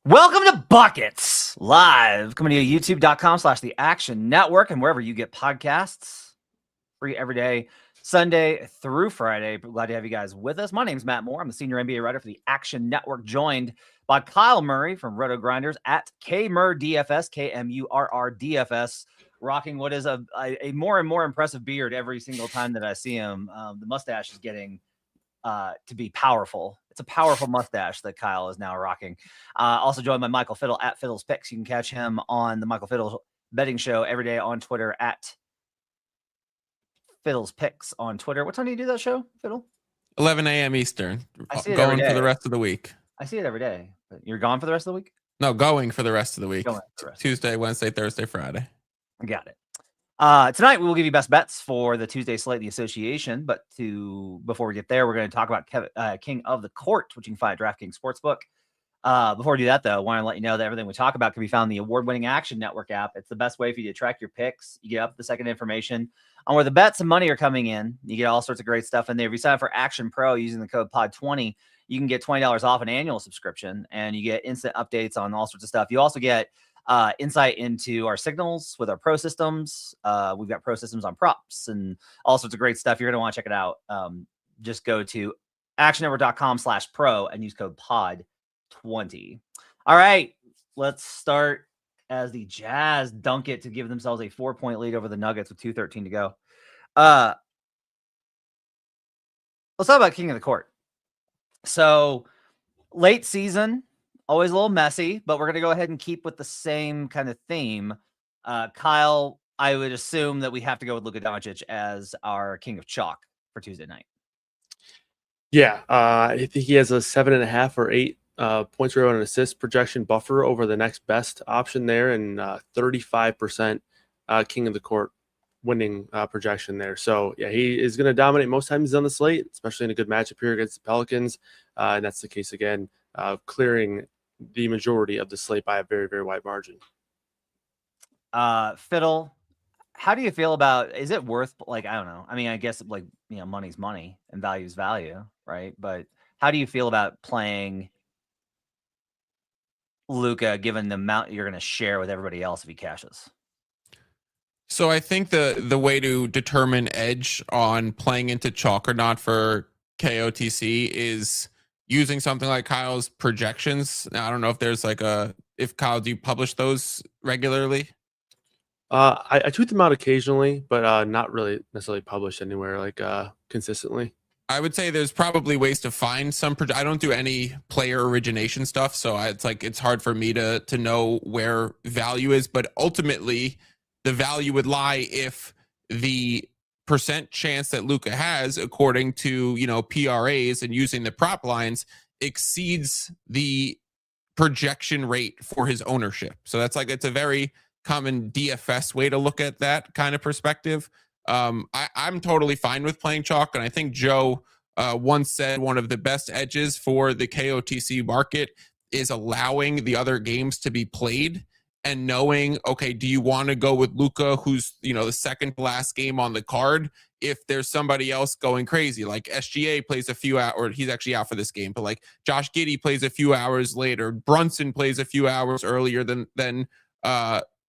Welcome to Buckets Live, coming to you youtube.com/the Action Network and wherever you get podcasts. Free every day, Sunday through Friday. Glad to have you guys with us. My name's Matt Moore. I'm the senior NBA writer for the Action Network, joined by Kyle Murray from Roto Grinders at KMurDFS, KMURRDFS, rocking what is a more and more impressive beard every single time that I see him. The mustache is getting to be powerful. It's a powerful mustache that Kyle is now rocking. Also joined by Michael Fiddle at Fiddle's Picks. You can catch him on the Michael Fiddle betting show every day on Twitter at Fiddle's Picks on Twitter. What time do you do that show, Fiddle? 11 a.m. Eastern. I see it going for the rest of the week. I see it every day. But you're gone for the rest of the week? No, going for the rest of the week. Going for the rest Tuesday, Wednesday, Thursday, Friday. Got it. Tonight we will give you best bets for the Tuesday slate, the association. But before we get there, we're going to talk about King of the Court, which you can find at DraftKings Sportsbook. Before we do that, though, I want to let you know that everything we talk about can be found in the award-winning Action Network app. It's the best way for you to track your picks. You get up the second information on where the bets and money are coming in. You get all sorts of great stuff in there. If you sign up for Action Pro using the code POD20, you can get $20 off an annual subscription, and you get instant updates on all sorts of stuff. You also get insight into our signals with our pro systems. We've got pro systems on props and all sorts of great stuff. You're going to want to check it out. Just go to actionnetwork.com/pro and use code POD20. All right, let's start as the Jazz dunk it to give themselves a 4-point lead over the Nuggets with 2:13 to go. Let's talk about King of the Court. So late season, always a little messy, but we're going to go ahead and keep with the same kind of theme. Kyle, I would assume that we have to go with Luka Doncic as our king of chalk for Tuesday night. Yeah, I think he has a 7.5 or 8 points per and assist projection buffer over the next best option there, and 35% king of the court winning projection there. So yeah, he is going to dominate most times he's on the slate, especially in a good matchup here against the Pelicans. And that's the case again, clearing the majority of the slate by a very, very wide margin. Fiddle, how do you feel about, is it worth, like, I don't know. I mean, I guess like, money's money and value's value, right? But how do you feel about playing Luka, given the amount you're going to share with everybody else if he cashes? So I think the way to determine edge on playing into chalk or not for KOTC is using something like Kyle's projections. Now, I don't know if there's if Kyle, do you publish those regularly? I tweet them out occasionally, but not really necessarily published anywhere consistently. I would say there's probably ways to find some. I don't do any player origination stuff, so it's hard for me to know where value is. But ultimately, the value would lie if the percent chance that Luka has, according to PRAs and using the prop lines, exceeds the projection rate for his ownership. So it's a very common DFS way to look at that kind of perspective. I'm totally fine with playing chalk, and I think Joe once said one of the best edges for the KOTC market is allowing the other games to be played and knowing, okay, do you want to go with Luka, who's the second to last game on the card, if there's somebody else going crazy, like SGA plays a few hours, or he's actually out for this game, but like Josh Giddey plays a few hours later, Brunson plays a few hours earlier than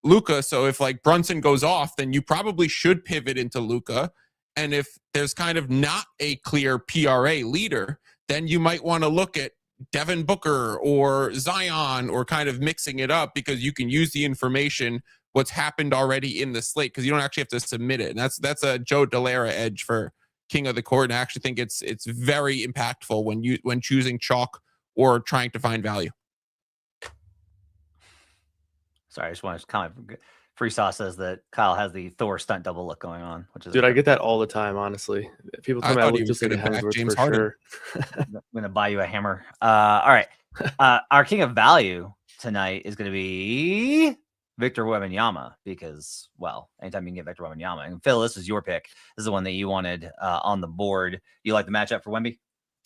Luka. So if Brunson goes off, then you probably should pivot into Luka. And if there's kind of not a clear PRA leader, then you might want to look at Devin Booker or Zion, or kind of mixing it up, because you can use the information, what's happened already in the slate, because you don't actually have to submit it. And that's a Joe Delera edge for King of the Court. And I actually think it's very impactful when choosing chalk or trying to find value. Sorry, I just want to comment. Freesaw says that Kyle has the Thor stunt double look going on, which is dude. I get that all the time, honestly. People tell me I look just like a Hemsworth for sure. I'm gonna buy you a hammer. All right, our king of value tonight is going to be Victor Wembanyama, because, well, anytime you can get Victor Wembanyama. And Phil, this is your pick. This is the one that you wanted on the board. You like the matchup for Wemby?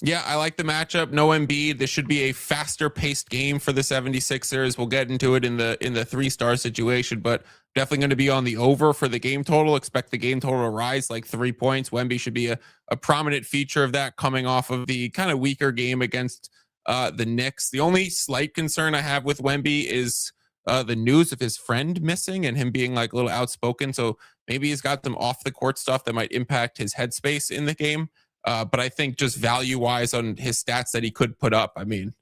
Yeah, I like the matchup. No Embiid. This should be a faster paced game for the 76ers. We'll get into it in the 3-star situation, but definitely going to be on the over for the game total. Expect the game total to rise like 3 points. Wemby should be a prominent feature of that, coming off of the kind of weaker game against the Knicks. The only slight concern I have with Wemby is the news of his friend missing and him being like a little outspoken. So maybe he's got some off the court stuff that might impact his headspace in the game. But I think just value wise on his stats that he could put up, I mean,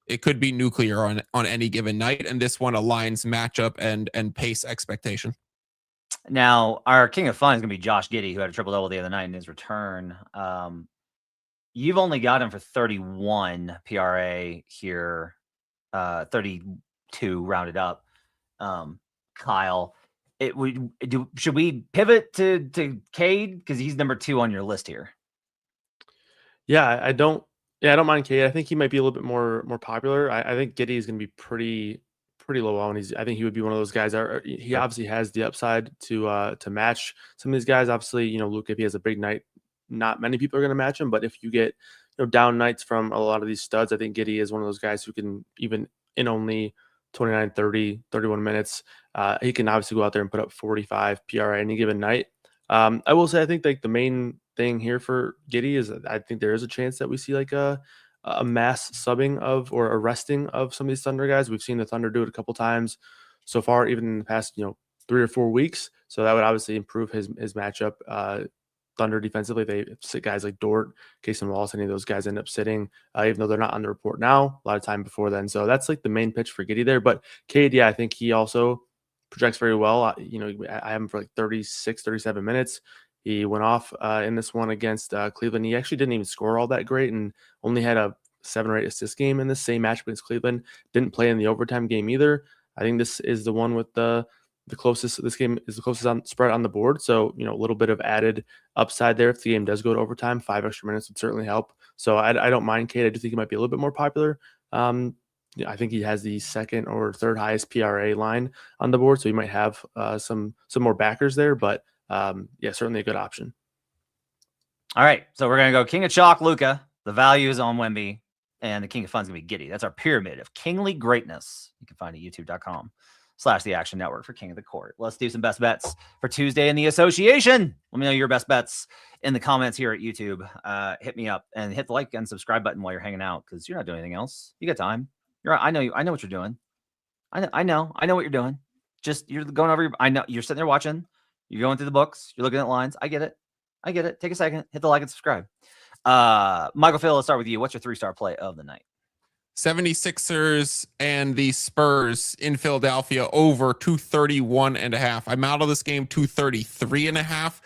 it could be nuclear on any given night. And this one aligns matchup and pace expectation. Now, our king of fun is going to be Josh Giddey, who had a triple-double the other night in his return. You've only got him for 31 PRA here, 32 rounded up. Kyle, should we pivot to Cade because he's number 2 on your list here? Yeah, I don't mind Cade. I think he might be a little bit more popular. I think Giddey is going to be pretty low on. I think he would be one of those guys. He obviously has the upside to match some of these guys. Obviously, Luke, if he has a big night, not many people are going to match him. But if you get down nights from a lot of these studs, I think Giddey is one of those guys who can, even in only 29, 30, 31 minutes, he can obviously go out there and put up 45 PRA any given night. I will say, I think like the main thing here for Giddey is I think there is a chance that we see like a mass subbing of or a resting of some of these Thunder guys. We've seen the Thunder do it a couple times so far, even in the past 3 or 4 weeks. So that would obviously improve his matchup. Thunder defensively, they sit guys like Dort, Casey Wallace, any of those guys end up sitting, even though they're not on the report now, a lot of time before then. So that's like the main pitch for Giddey there. But Cade, yeah, I think he also projects very well. I have him for like 36, 37 minutes. He went off in this one against Cleveland. He actually didn't even score all that great and only had a 7 or 8 assist game in the same match against Cleveland. Didn't play in the overtime game either. I think this is the one with the closest. This game is the closest on spread on the board. So, a little bit of added upside there. If the game does go to overtime, 5 extra minutes would certainly help. So I don't mind Cade. I do think he might be a little bit more popular. I think he has the 2nd or 3rd highest PRA line on the board. So you might have some more backers there, but yeah, certainly a good option. All right. So we're going to go King of Chalk, Luka. The value is on Wemby, and the King of Fun is going to be Giddey. That's our pyramid of kingly greatness. You can find it at youtube.com/The Action Network for King of the Court. Let's do some best bets for Tuesday in the association. Let me know your best bets in the comments here at YouTube. Hit me up and hit the like and subscribe button while you're hanging out because you're not doing anything else. You got time. I know what you're doing. I know what you're doing. Just you're going over I know you're sitting there watching. You're going through the books. You're looking at lines. I get it. Take a second. Hit the like and subscribe. Michael Phil, let's start with you. What's your 3-star play of the night? 76ers and the Spurs in Philadelphia over 231.5. I'm out of this game 233.5.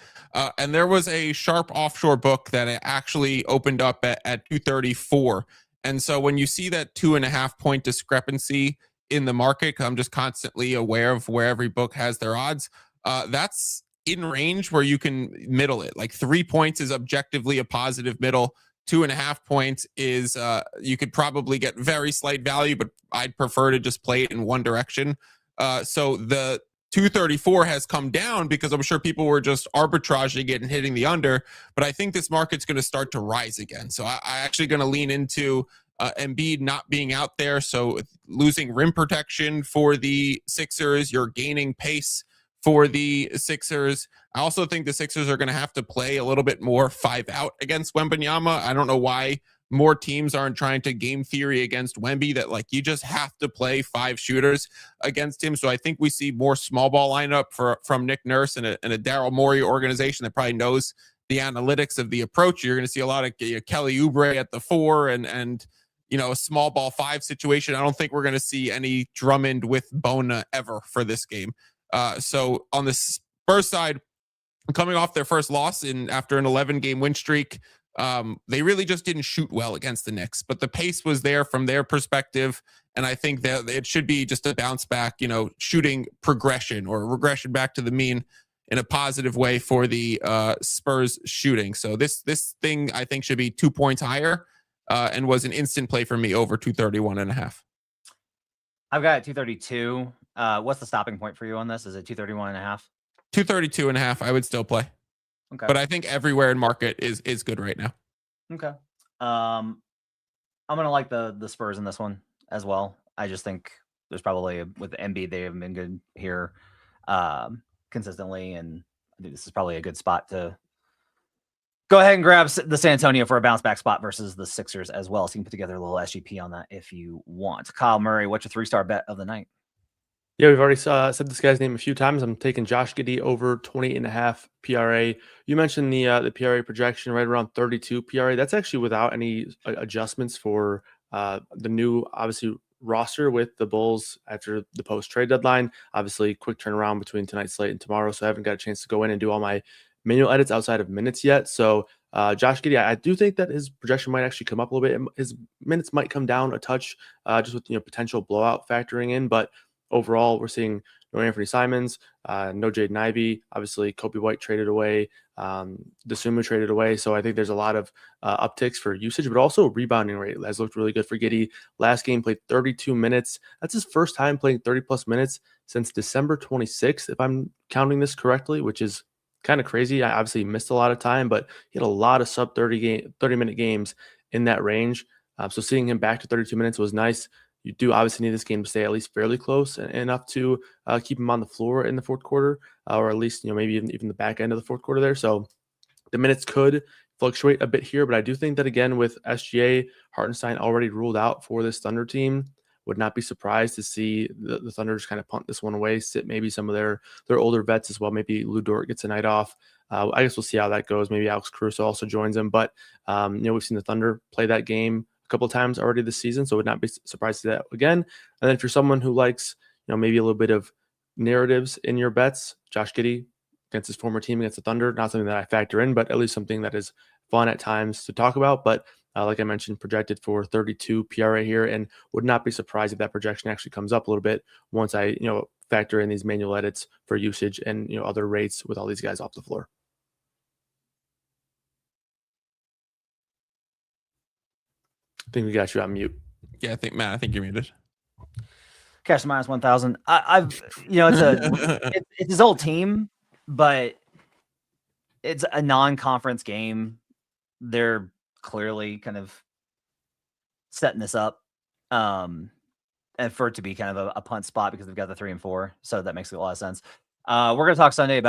And there was a sharp offshore book that actually opened up at 234. And so when you see that 2.5 point discrepancy in the market, I'm just constantly aware of where every book has their odds. That's in range where you can middle it. Like 3 points is objectively a positive middle. 2.5 points is you could probably get very slight value, but I'd prefer to just play it in one direction. So the 234 has come down because I'm sure people were just arbitraging it and hitting the under, but I think this market's going to start to rise again. So I actually going to lean into Embiid not being out there. So losing rim protection for the Sixers, you're gaining pace for the Sixers. I also think the Sixers are going to have to play a little bit more 5-out against Wembanyama. I don't know why more teams aren't trying to game theory against Wemby that like you just have to play 5 shooters against him. So I think we see more small ball lineup from Nick Nurse and a Daryl Morey organization that probably knows the analytics of the approach. You're going to see a lot of Kelly Oubre at the 4 and a small ball 5 situation. I don't think we're going to see any Drummond with Bona ever for this game. So on the Spurs side, coming off their first loss after an 11-game win streak, they really just didn't shoot well against the Knicks, but the pace was there from their perspective. And I think that it should be just a bounce back, shooting progression or regression back to the mean in a positive way for the Spurs shooting. So this thing I think should be 2 points higher and was an instant play for me over 231.5. I've got 232. What's the stopping point for you on this? Is it 231.5? 232.5. I would still play. Okay. But I think everywhere in market is good right now. Okay. I'm gonna like the Spurs in this one as well. I just think there's probably with Embiid, they haven't been good here consistently, and I think this is probably a good spot to Go ahead and grab the San Antonio for a bounce back spot versus the Sixers as well. So you can put together a little SGP on that if you want. Kyle Murray, what's your 3-star bet of the night? Yeah, we've already said this guy's name a few times. I'm taking Josh Giddey over 28.5 PRA. You mentioned the PRA projection right around 32 PRA. That's actually without any adjustments for the new, obviously, roster with the Bulls after the post-trade deadline. Obviously, quick turnaround between tonight's slate and tomorrow, so I haven't got a chance to go in and do all my manual edits outside of minutes yet. So Josh Giddey, I do think that his projection might actually come up a little bit. His minutes might come down a touch just with potential blowout factoring in, but overall, we're seeing no Anthony Simons, no Jaden Ivey. Obviously, Kobe White traded away, Dosunmu traded away. So I think there's a lot of upticks for usage, but also rebounding rate has looked really good for Giddey. Last game played 32 minutes. That's his first time playing 30-plus minutes since December 26th, if I'm counting this correctly, which is kind of crazy. I obviously missed a lot of time, but he had a lot of sub 30-minute games in that range. So seeing him back to 32 minutes was nice. You do obviously need this game to stay at least fairly close enough to keep him on the floor in the fourth quarter, or at least maybe even the back end of the fourth quarter there. So the minutes could fluctuate a bit here, but I do think that again with SGA, Hartenstein already ruled out for this Thunder team, would not be surprised to see the Thunder just kind of punt this one away, sit maybe some of their older vets as well. Maybe Lou Dort gets a night off. I guess we'll see how that goes. Maybe Alex Caruso also joins them, but we've seen the Thunder play that game couple of times already this season, so would not be surprised to see that again. And then if you're someone who likes, maybe a little bit of narratives in your bets, Josh Giddey against his former team against the Thunder, not something that I factor in, but at least something that is fun at times to talk about. But like I mentioned, projected for 32 PRA here, and would not be surprised if that projection actually comes up a little bit once I, factor in these manual edits for usage and, other rates with all these guys off the floor. I think we got you on mute. Yeah, I think you're muted. Cash minus 1,000. It's his old team, but it's a non-conference game. They're clearly kind of setting this up, and for it to be kind of a punt spot because they've got the 3 and 4. So that makes a lot of sense. We're going to talk Sunday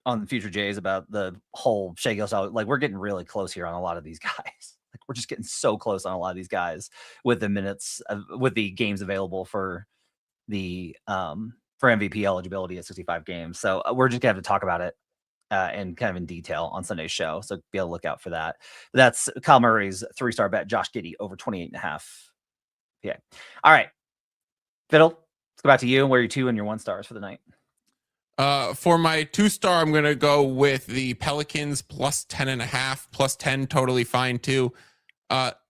on Future Jays about the whole Shai Gilgeous. Like, we're getting really close here on a lot of these guys. Like, we're just getting so close on a lot of these guys with the minutes, with the games available for the for MVP eligibility at 65 games. So we're just gonna have to talk about it and kind of in detail on Sunday's show. So be able to look out for that. That's Kyle Murray's 3-star bet, Josh Giddey over 28.5. Yeah. All right, Fiddle, let's go back to you. Where are your 2 and your 1 stars for the night? For my 2-star, I'm going to go with the Pelicans plus 10.5, plus 10, totally fine too.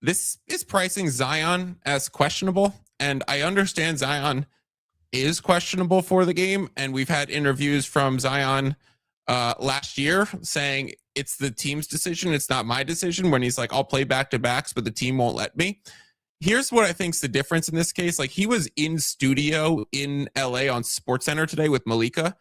This is pricing Zion as questionable, and I understand Zion is questionable for the game, and we've had interviews from Zion last year saying it's the team's decision, it's not my decision, when he's like, I'll play back-to-backs, but the team won't let me. Here's what I think's the difference in this case. Like, he was in studio in LA on SportsCenter today with Malika,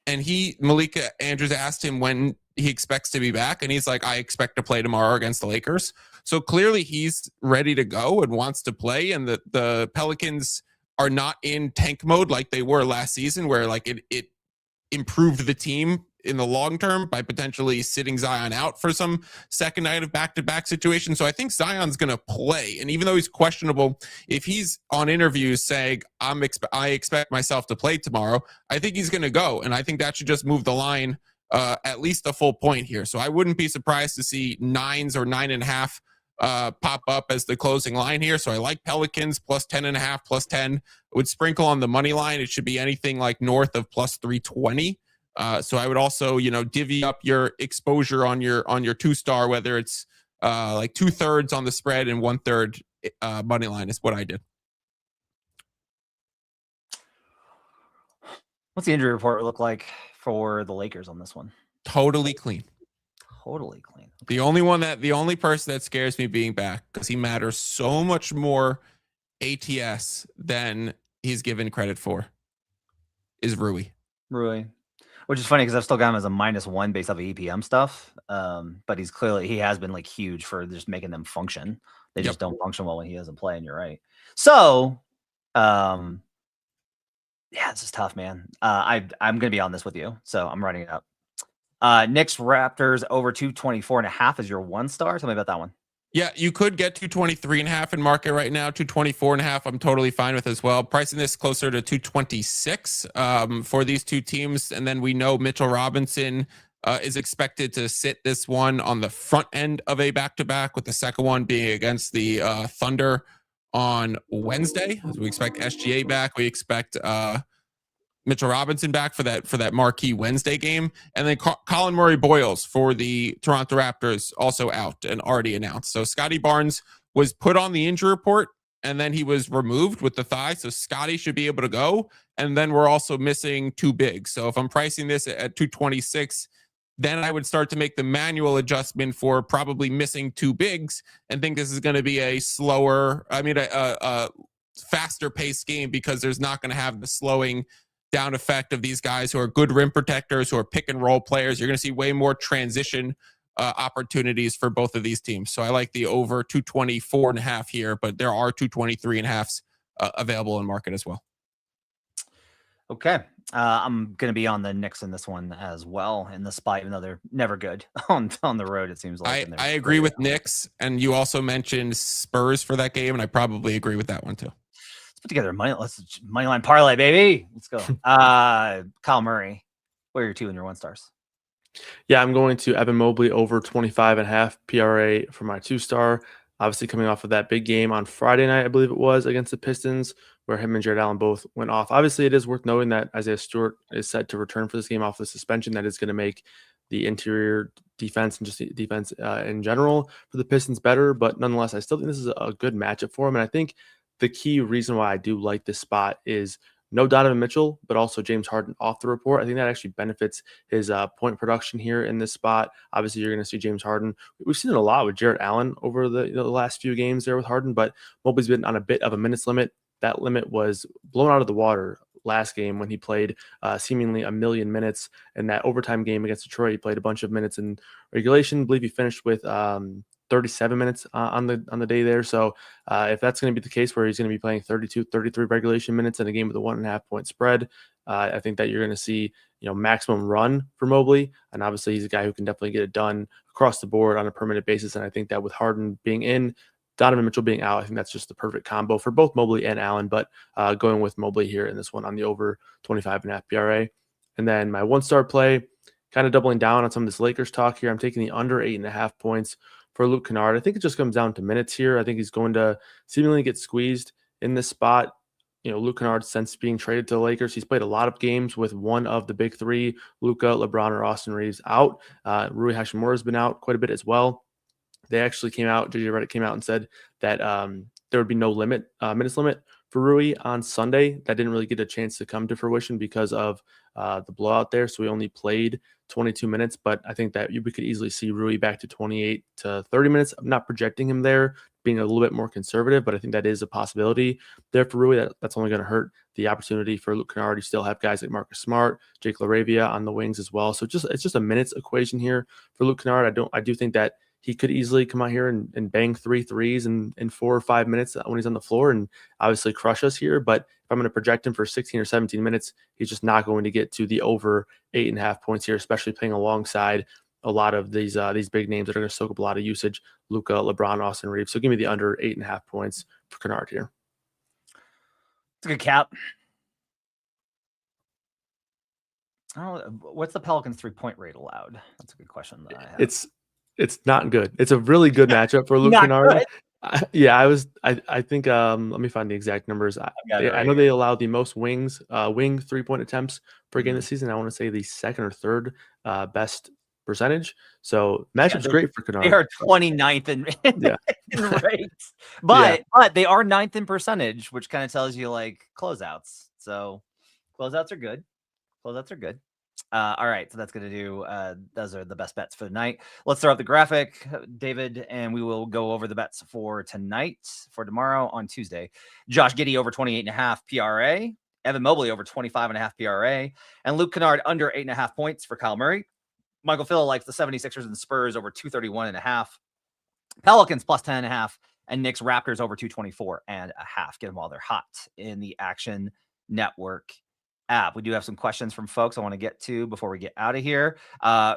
and Malika Andrews asked him when he expects to be back, and he's like, I expect to play tomorrow against the Lakers. So clearly he's ready to go and wants to play, and the Pelicans are not in tank mode like they were last season, where like it improved the team in the long term by potentially sitting Zion out for some second night of back-to-back situation. So I think Zion's going to play. And even though he's questionable, if he's on interviews saying, I expect myself to play tomorrow, I think he's going to go. And I think that should just move the line at least a full point here. So I wouldn't be surprised to see 9s or 9.5 pop up as the closing line here. So I like Pelicans plus 10.5, plus 10. I would sprinkle on the money line. It should be anything like north of plus 320. So I would also, divvy up your exposure on your 2-star, whether it's like 2/3 on the spread and 1/3 money line is what I did. What's the injury report look like for the Lakers on this one? Totally clean. Totally clean. Okay. The only person that scares me being back, because he matters so much more ATS than he's given credit for, is Rui. Which is funny because I've still got him as a -1 based off of EPM stuff. But he has been like huge for just making them function. They just don't function well when he doesn't play, and you're right. So this is tough, man. I'm gonna be on this with you, so I'm writing it up. Knicks Raptors over 224.5 is your 1-star. Tell me about that one. Yeah, you could get 223.5 in market right now. 224.5, I'm totally fine with as well. Pricing this closer to 226 for these two teams. And then we know Mitchell Robinson is expected to sit this one on the front end of a back-to-back, with the second one being against the Thunder on Wednesday. As we expect SGA back. We expect Mitchell Robinson back for that marquee Wednesday game. And then Colin Murray-Boyles for the Toronto Raptors also out and already announced. So Scotty Barnes was put on the injury report and then he was removed with the thigh. So Scotty should be able to go. And then we're also missing two bigs. So if I'm pricing this at 226, then I would start to make the manual adjustment for probably missing two bigs and think this is going to be a faster paced game, because there's not going to have the slowing down effect of these guys who are good rim protectors, who are pick and roll players. You're going to see way more transition opportunities for both of these teams. So I like the over 224.5 here, but there are 223.5s available in market as well. Okay. I'm going to be on the Knicks in this one as well in the spot, even though they're never good on the road, it seems like. I agree with Knicks, and you also mentioned Spurs for that game, and I probably agree with that one too. Put together money line parlay, baby. Let's go. Kyle Murray, what are your 2 and your 1-stars? Yeah, I'm going to Evan Mobley over 25.5 PRA for my 2-star. Obviously, coming off of that big game on Friday night, I believe it was, against the Pistons, where him and Jared Allen both went off. Obviously, it is worth noting that Isaiah Stewart is set to return for this game off the suspension. That is going to make the interior defense and just the defense in general for the Pistons better. But nonetheless, I still think this is a good matchup for him. And I think the key reason why I do like this spot is no Donovan Mitchell, but also James Harden off the report. I think that actually benefits his point production here in this spot. Obviously, you're going to see James Harden. We've seen it a lot with Jared Allen over the last few games there with Harden, but Mobley's been on a bit of a minutes limit. That limit was blown out of the water last game when he played seemingly a million minutes. In that overtime game against Detroit, he played a bunch of minutes in regulation. I believe he finished with 37 minutes on the day there. So if that's going to be the case, where he's going to be playing 32, 33 regulation minutes in a game with a 1.5 point spread, I think that you're going to see, maximum run for Mobley. And obviously he's a guy who can definitely get it done across the board on a permanent basis. And I think that with Harden being in, Donovan Mitchell being out, I think that's just the perfect combo for both Mobley and Allen, but going with Mobley here in this one on the over 25.5 PRA. And then my 1-star play, kind of doubling down on some of this Lakers talk here. I'm taking the under 8.5 points for Luke Kennard. I think it just comes down to minutes here. I think he's going to seemingly get squeezed in this spot. Luke Kennard, since being traded to the Lakers, he's played a lot of games with one of the big three, Luka, LeBron, or Austin Reeves, out. Rui Hachimura has been out quite a bit as well. They actually came out, JJ Redick came out and said that there would be no minutes limit for Rui on Sunday. That didn't really get a chance to come to fruition because of the blowout there. So he only played 22 minutes, but I think that we could easily see Rui back to 28 to 30 minutes. I'm not projecting him there, being a little bit more conservative, but I think that is a possibility there for Rui. That's only going to hurt the opportunity for Luke Kennard. You still have guys like Marcus Smart, Jake LaRavia on the wings as well. So it's just a minutes equation here for Luke Kennard. I do think that he could easily come out here and bang 3 threes in 4 or 5 minutes when he's on the floor and obviously crush us here. But if I'm going to project him for 16 or 17 minutes, he's just not going to get to the over 8.5 points here, especially playing alongside a lot of these big names that are going to soak up a lot of usage, Luka, LeBron, Austin Reeves. So give me the under 8.5 points for Kennard here. It's a good cap. What's the Pelicans 3-point rate allowed? That's a good question that I have. It's not good. It's a really good matchup for Luke Kennard. I think let me find the exact numbers. I know they allow the most wing 3-point attempts per game this season. I want to say the second or third best percentage. So matchup's great for Kennard. They are 29th in rates, but they are 9th in percentage, which kind of tells you like closeouts. So closeouts are good. All right, so that's going to do, those are the best bets for the night. Let's throw up the graphic, David, and we will go over the bets for tonight, for tomorrow on Tuesday. Josh Giddey over 28.5 PRA, Evan Mobley over 25.5 PRA, and Luke Kennard under 8.5 points for Kyle Murray. Michael Phil likes the 76ers and Spurs over 231.5, Pelicans plus 10.5, and Knicks Raptors over 224.5. Get them while they're hot in the Action Network app. We do have some questions from folks I want to get to before we get out of here.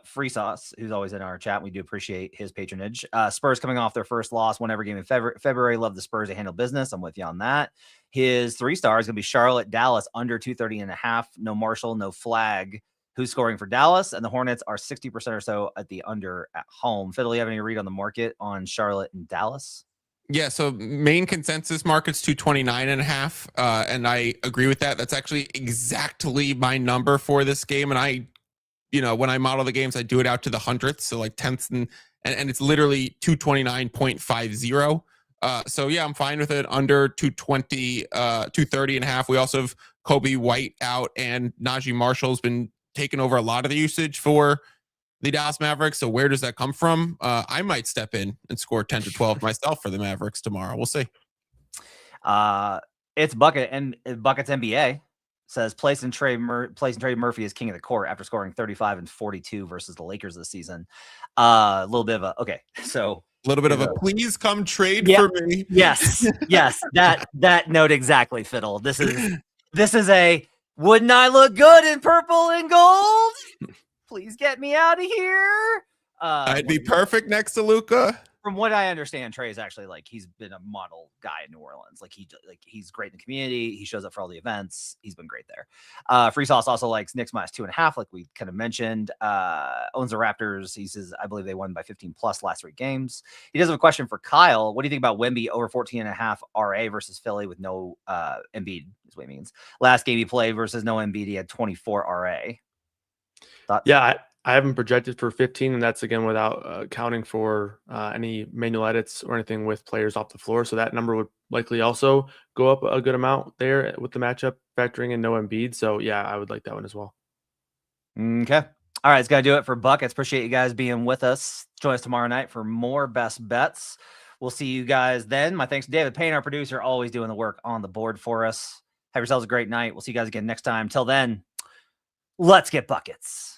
Free Sauce, who's always in our chat, we do appreciate his patronage. Spurs coming off their first loss, won every game in February. Love the Spurs to handle business. I'm with you on that. His 3 stars going to be Charlotte, Dallas, under 230.5. No Marshall, no flag. Who's scoring for Dallas? And the Hornets are 60% or so at the under at home. Fiddle, you have any read on the market on Charlotte and Dallas? Yeah, so main consensus market's 229.5, and I agree with that. That's actually exactly my number for this game. And I, when I model the games, I do it out to the hundredths, so like tenths, and it's literally 229.50. So yeah, I'm fine with it under 220, 230.5. We also have Kobe White out, and Najee Marshall's been taking over a lot of the usage for the Dallas Mavericks. So where does that come from? I might step in and score 10 to 12 myself for the Mavericks tomorrow. We'll see. It's Bucket, and Bucket's NBA says place and trade Murphy as king of the court after scoring 35 and 42 versus the Lakers this season. A little bit of a Please come trade for me. Yes. That note exactly, Fiddle. This is a wouldn't I look good in purple and gold? Please get me out of here. I'd be perfect next to Luka. From what I understand, Trey is actually he's been a model guy in New Orleans. He's great in the community. He shows up for all the events. He's been great there. Free Sauce also likes Knicks minus 2.5, like we kind of mentioned. Owns the Raptors. He says, I believe they won by 15 plus last 3 games. He does have a question for Kyle. What do you think about Wemby over 14.5 RA versus Philly with no Embiid? Is what he means. Last game he played versus no Embiid, he had 24 RA. Thoughts? Yeah, I haven't projected for 15, and that's again without accounting for any manual edits or anything with players off the floor. So that number would likely also go up a good amount there with the matchup factoring in no Embiid. So yeah, I would like that one as well. Okay. All right, it's going to do it for Buckets. Appreciate you guys being with us. Join us tomorrow night for more best bets. We'll see you guys then. My thanks to David Payne, our producer, always doing the work on the board for us. Have yourselves a great night. We'll see you guys again next time. Till then, let's get buckets.